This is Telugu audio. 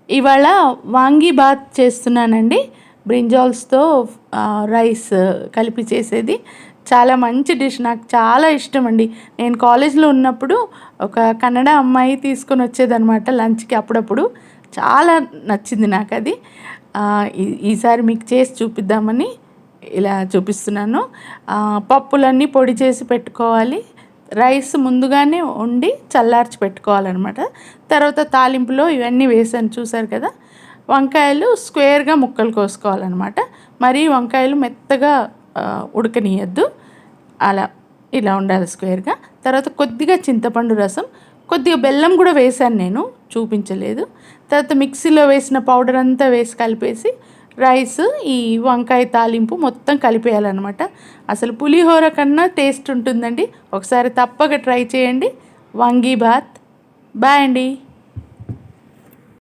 ఇవాళ వాంగీబాత్ చేస్తున్నానండి. బ్రింజాల్స్తో రైస్ కలిపి చేసేది చాలా మంచి డిష్. నాకు చాలా ఇష్టం అండి. నేను కాలేజ్లో ఉన్నప్పుడు ఒక కన్నడ అమ్మాయి తీసుకొని వచ్చేదనమాట లంచ్కి అప్పుడప్పుడు. చాలా నచ్చింది నాకు అది. ఈసారి మీకు చేసి చూపిద్దామని ఇలా చూపిస్తున్నాను. పప్పులన్నీ పొడి చేసి పెట్టుకోవాలి. రైస్ ముందుగానే వండి చల్లార్చి పెట్టుకోవాలన్నమాట. తర్వాత తాలింపులో ఇవన్నీ వేసాను చూసారు కదా. వంకాయలు స్క్వేర్గా ముక్కలు కోసుకోవాలన్నమాట. మరీ వంకాయలు మెత్తగా ఉడకనియద్దు. అలా ఇలా ఉండాలి స్క్వేర్గా. తర్వాత కొద్దిగా చింతపండు రసం, కొద్దిగా బెల్లం కూడా వేసాను, నేను చూపించలేదు. తర్వాత మిక్సీలో వేసిన పౌడర్ అంతా వేసి కలిపేసి రైస్, ఈ వంకాయ తాలింపు మొత్తం కలిపేయాలన్నమాట. అసలు పులిహోర కన్నా టేస్ట్ ఉంటుందండి. ఒకసారి తప్పక ట్రై చేయండి. వాంగీబాత్. బాయ్ అండి.